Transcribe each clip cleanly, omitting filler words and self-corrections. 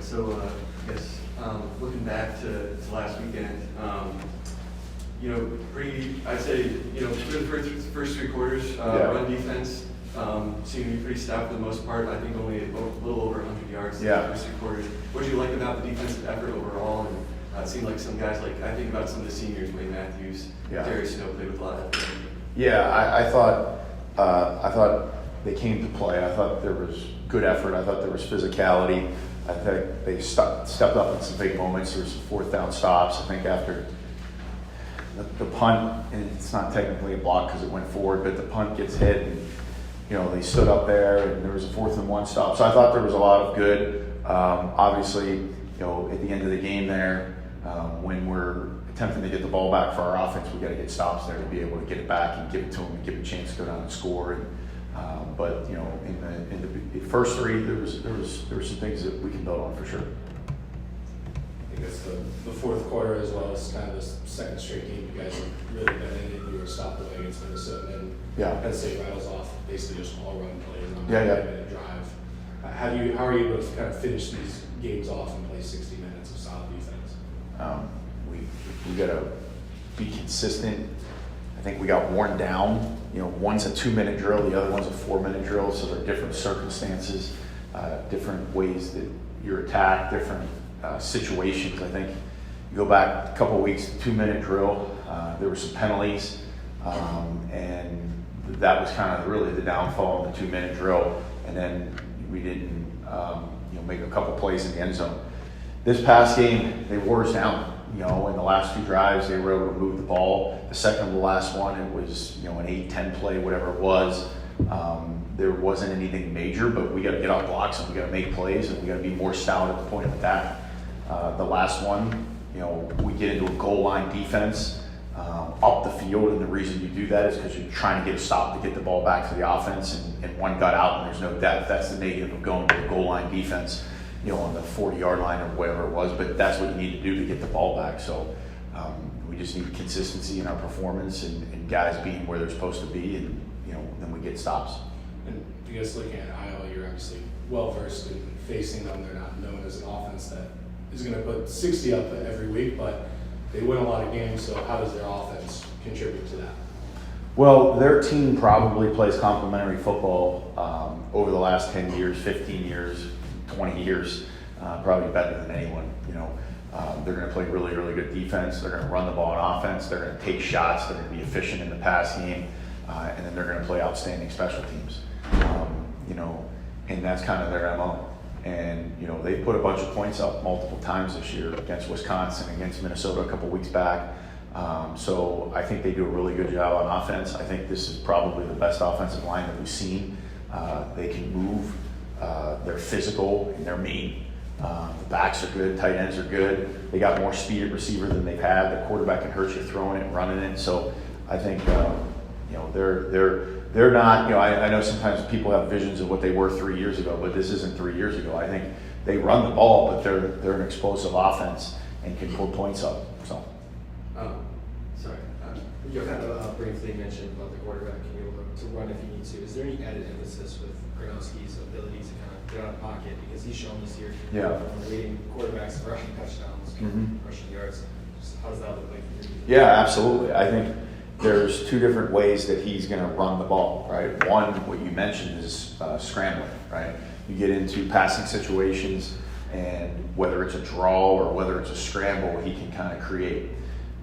So I guess looking back to last weekend, I'd say, for the first 3 quarters, run defense seemed to be pretty stout for the most part. I think only a little over 100 yards in the first 3 quarters. What did you like about the defensive effort overall? And it seemed like some guys, I think about some of the seniors, Wayne Matthews, Terry Snow, played with a lot of effort. Yeah, I thought they came to play. I thought there was good effort. I thought there was physicality. I think they stepped up in some big moments. There was some 4th down stops. I think after the punt, and it's not technically a block because it went forward, but the punt gets hit, and they stood up there, and there was a 4th and 1 stop. So I thought there was a lot of good. Obviously, at the end of the game there, when we're attempting to get the ball back for our offense, we got to get stops there to be able to get it back and give it to them and give it a chance to go down and score. But in the first 3, there was some things that we can build on for sure. I think it's the 4th quarter as well as kind of the second straight game you guys have really been in, and you were stopped away against Minnesota, and then Penn State rattles off basically just all run plays on a 9-minute drive. How are you able to kind of finish these games off and play 60 minutes of solid defense? We got to be consistent. I think we got worn down. One's a 2-minute drill, the other one's a 4-minute drill, so they're different circumstances, different ways that you're attacked, different situations. I think you go back a couple of weeks, 2-minute drill, there were some penalties, and that was kind of really the downfall of the 2-minute drill, and then we didn't make a couple plays in the end zone. This past game, they wore us down. In the last 2 drives, they were able to move the ball. The second to the last one, it was, an 8-10 play, whatever it was. There wasn't anything major, but we got to get off blocks and we got to make plays and we got to be more stout at the point of attack. The last one, we get into a goal line defense up the field, and the reason you do that is because you're trying to get a stop to get the ball back to the offense, and one got out and there's no depth. That's the negative of going to a goal line defense. On the 40-yard line or whatever it was, but that's what you need to do to get the ball back. So we just need consistency in our performance and guys being where they're supposed to be, and then we get stops. And you guys looking at Iowa, you're obviously well versed in facing them. They're not known as an offense that is going to put 60 up every week, but they win a lot of games. So how does their offense contribute to that? Well, their team probably plays complementary football over the last 10 years, 15 years. 20 years, probably better than anyone. They're going to play really, really good defense. They're going to run the ball on offense. They're going to take shots. They're going to be efficient in the pass game, and then they're going to play outstanding special teams. And that's kind of their MO. And they put a bunch of points up multiple times this year against Wisconsin, against Minnesota a couple weeks back. So I think they do a really good job on offense. I think this is probably the best offensive line that we've seen. They can move. They're physical and they're mean. The backs are good, tight ends are good. They got more speed at receiver than they've had. The quarterback can hurt you throwing it and running it. So I think they're not. I know sometimes people have visions of what they were 3 years ago, but this isn't 3 years ago. I think they run the ball, but they're an explosive offense and can pull points up. So. You kind of briefly mentioned about the quarterback being able to run if he needs to. Is there any added emphasis with Gronowski's ability to kind of get out of the pocket, because he's shown this year leading quarterbacks for rushing touchdowns, rushing yards? How does that look like for you? Yeah, absolutely. I think there's 2 different ways that he's going to run the ball, right? One, what you mentioned is scrambling, right? You get into passing situations, and whether it's a draw or whether it's a scramble, he can kind of create.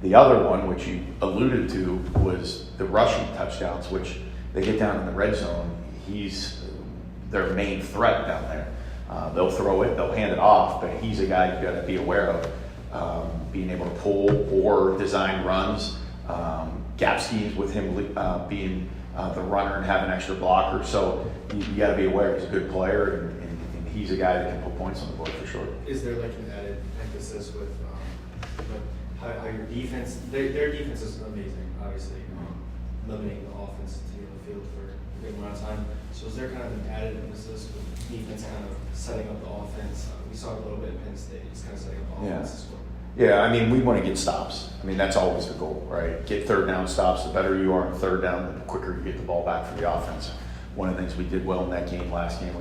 The other one, which you alluded to, was the rushing touchdowns, which they get down in the red zone. He's their main threat down there. They'll throw it, they'll hand it off, but he's a guy you've got to be aware of, being able to pull or design runs, gap schemes with him being the runner and having extra blockers. So you got to be aware he's a good player, and he's a guy that can put points on the board for sure. Is there like an added emphasis with how your defense, their defense is amazing, obviously, limiting the offense to be on the field for a big amount of time. So is there kind of an added emphasis with defense kind of setting up the offense? We saw it a little bit in Penn State, just kind of setting up the offense as well. Yeah, I mean, we want to get stops. I mean, that's always the goal, right? Get 3rd down stops. The better you are in 3rd down, the quicker you get the ball back for the offense. one of the things we did well in that game last game,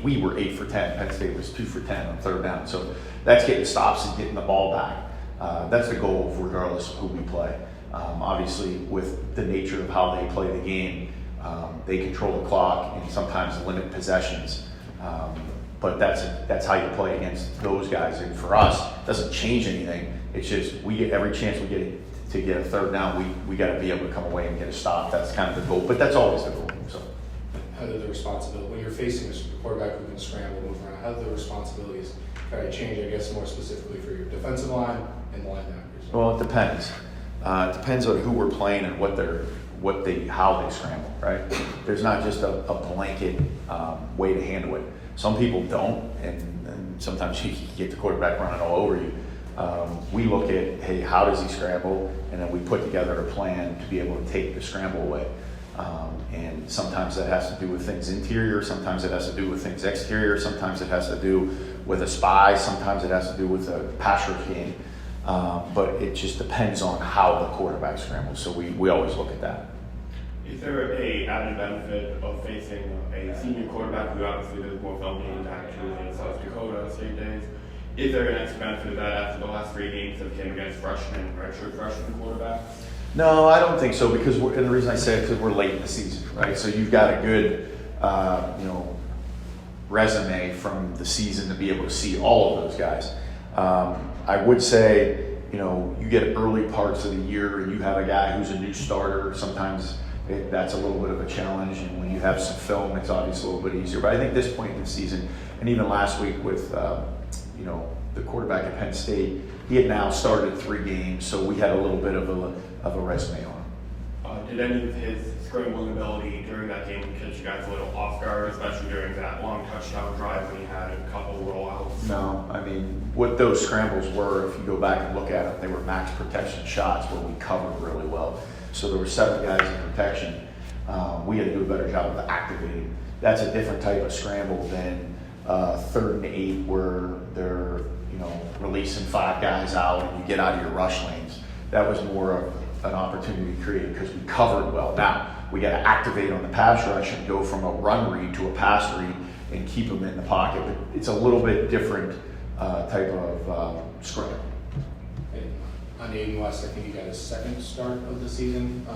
we were 8 for 10. Penn State was 2 for 10 on third down. So that's getting stops and getting the ball back. That's the goal regardless of who we play. Obviously, with the nature of how they play the game, they control the clock and sometimes limit possessions. But that's how you play against those guys. And for us, it doesn't change anything. It's just we get every chance we get to get a third down, we got to be able to come away and get a stop. That's kind of the goal. But that's always the goal. So, how do the responsibility when you're facing a quarterback who can scramble, move around? How do the responsibilities kind of change? I guess more specifically for your defensive line and the linebackers. Well, it depends. It depends on who we're playing and how they scramble, right? There's not just a blanket way to handle it. Some people don't, and sometimes you can get the quarterback running all over you. We look at, hey, how does he scramble? And then we put together a plan to be able to take the scramble away. And sometimes that has to do with things interior, sometimes it has to do with things exterior, sometimes it has to do with a spy, sometimes it has to do with a pass rush game. But it just depends on how the quarterback scrambles. So we always look at that. Is there a added benefit of facing a senior quarterback who obviously there's more film games actually in South Dakota state days? Is there an extra benefit of that after the last 3 games that came against redshirt freshman quarterbacks? No, I don't think so, because and the reason I say it is because we're late in the season, right? So you've got a good, resume from the season to be able to see all of those guys. I would say, you get early parts of the year and you have a guy who's a new starter. Sometimes that's a little bit of a challenge, and when you have some film, it's obviously a little bit easier. But I think this point in the season, and even last week with, the quarterback at Penn State, he had now started 3 games, so we had a little bit of a resume on him. Did any of his scrambling ability during that game catch you guys a little off guard, especially during that long touchdown drive when he had a couple rollouts? No, I mean, what those scrambles were, if you go back and look at them, they were max protection shots where we covered really well. So there were 7 guys in protection. We had to do a better job of activating. That's a different type of scramble than 3rd and 8 where they're releasing 5 guys out and you get out of your rush lanes. That was more of an opportunity created because we covered well. Now we got to activate on the pass rush and go from a run read to a pass read and keep them in the pocket. But it's a little bit different type of scramble. On Aiden West, I think he got his 2nd start of the season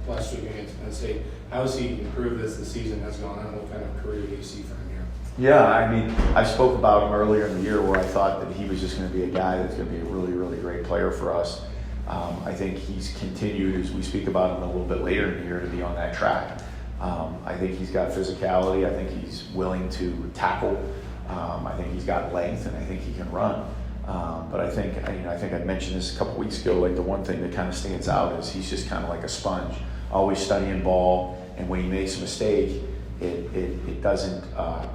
last week against Penn State. How has he improved as the season has gone on? What kind of career do you see for him here? Yeah, I mean, I spoke about him earlier in the year where I thought that he was just going to be a guy that's going to be a really, really great player for us. I think he's continued, as we speak about him a little bit later in the year, to be on that track. I think he's got physicality. I think he's willing to tackle. I think he's got length, and I think he can run. But I think I mentioned this a couple weeks ago. Like, the one thing that kind of stands out is he's just kind of like a sponge, always studying ball. And when he makes a mistake, it doesn't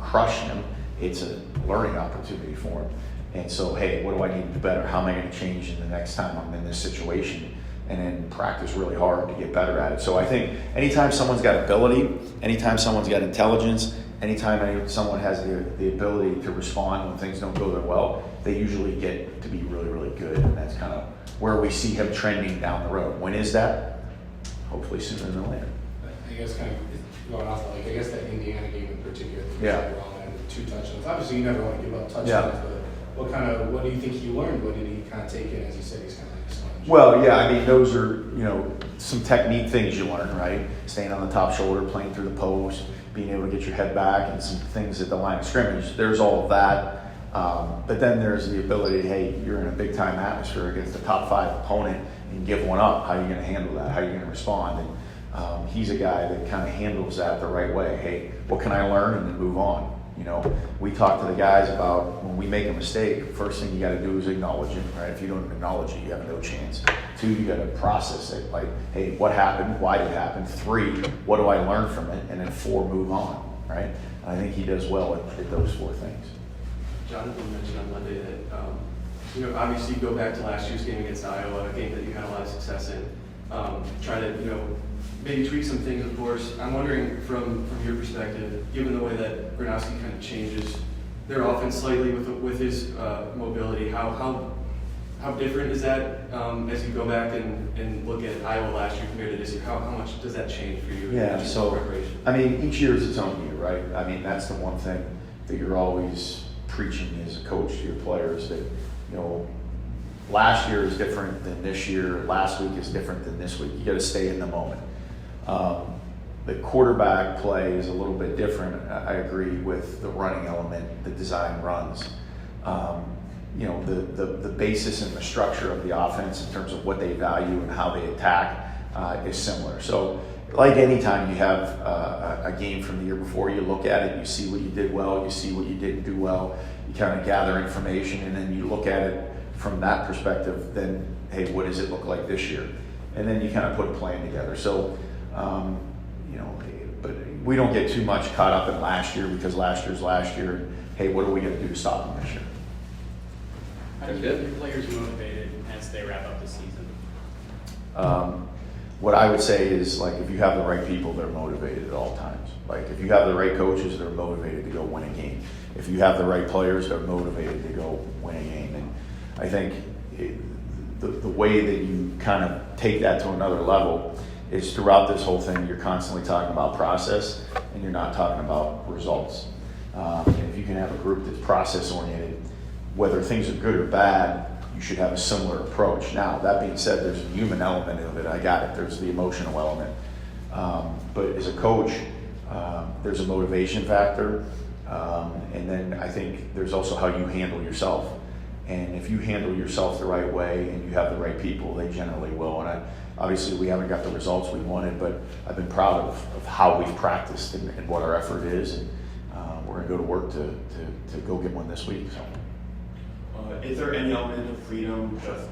crush him. It's a learning opportunity for him. And so, hey, what do I need to do better? How am I going to change in the next time I'm in this situation? And then practice really hard to get better at it. So I think anytime someone's got ability, anytime someone's got intelligence, anytime someone has the ability to respond when things don't go their well, they usually get to be really, really good. And that's kind of where we see him trending down the road. When is that? Hopefully sooner than later. I guess kind of going off, I guess that Indiana game in particular, Yeah. and 2 touchdowns. Obviously, you never want to give up touchdowns, Yeah. but what do you think he learned? What did he kind of take in? As you said, he's kind of like a sponge. Well, yeah, I mean, those are, some technique things you learn, right? Staying on the top shoulder, playing through the post, being able to get your head back, and some things at the line of scrimmage. There's all of that. But then there's the ability, hey, you're in a big-time atmosphere against a top 5 opponent and give one up. How are you going to handle that? How are you going to respond? And he's a guy that kind of handles that the right way. Hey, what can I learn? And then move on. We talk to the guys about when we make a mistake, first thing you got to do is acknowledge it, right? If you don't acknowledge it, you have no chance. 2, you got to process it. Like, hey, what happened? Why did it happen? 3, what do I learn from it? And then 4, move on, right? And I think he does well at those 4 things. Jonathan mentioned on Monday that, obviously you go back to last year's game against Iowa, a game that you had a lot of success in. Try to, maybe tweak some things, of course. I'm wondering from your perspective, given the way that Gronowski kind of changes their offense slightly with his mobility, how How different is that as you go back and look at Iowa last year compared to this year? How much does that change for you? Yeah, in so, preparation? I mean, each year is its own year, right? I mean, that's the one thing that you're always preaching as a coach to your players that, you know, last year is different than this year, last week is different than this week. You got to stay in the moment. The quarterback play is a little bit different. I agree with the running element, the design runs. You know, the basis and the structure of the offense in terms of what they value and how they attack is similar. So, like any time you have a game from the year before, you look at it, you see what you did well, you see what you didn't do well, you kind of gather information, and then you look at it from that perspective. Then, hey, what does it look like this year? And then you kind of put a plan together. So, you know, but we don't get too much caught up in last year because last year's last year. And, hey, what are we going to do to stop them this year? How do you get your players motivated as they wrap up the season? What I would say is, like, if you have the right people, they're motivated at all times. Like, if you have the right coaches, they're motivated to go win a game. If you have the right players, they're motivated to go win a game. And I think the way that you kind of take that to another level is throughout this whole thing, you're constantly talking about process and you're not talking about results. And if you can have a group that's process-oriented, whether things are good or bad, you should have a similar approach. Now, that being said, there's a human element of it. I got it. There's the emotional element. But as a coach, there's a motivation factor. And then I think there's also how you handle yourself. And if you handle yourself the right way and you have the right people, they generally will. And obviously, we haven't got the results we wanted, but I've been proud of how we've practiced and what our effort is. And we're going to go to work to go get one this week. So. Is there any element of freedom, just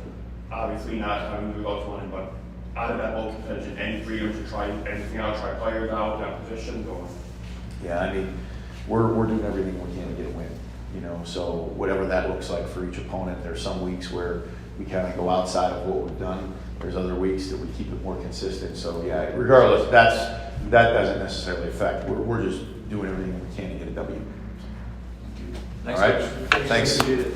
obviously not having the results wanted, but out of that whole contention, any freedom to try anything out, try players out, that positions, or? Yeah, I mean, we're doing everything we can to get a win, you know, so whatever that looks like for each opponent. There's some weeks where we kind of go outside of what we've done. There's other weeks that we keep it more consistent. So yeah, regardless, that doesn't necessarily affect. We're just doing everything we can to get a W. Thanks, All right, Coach. thanks. Appreciate it.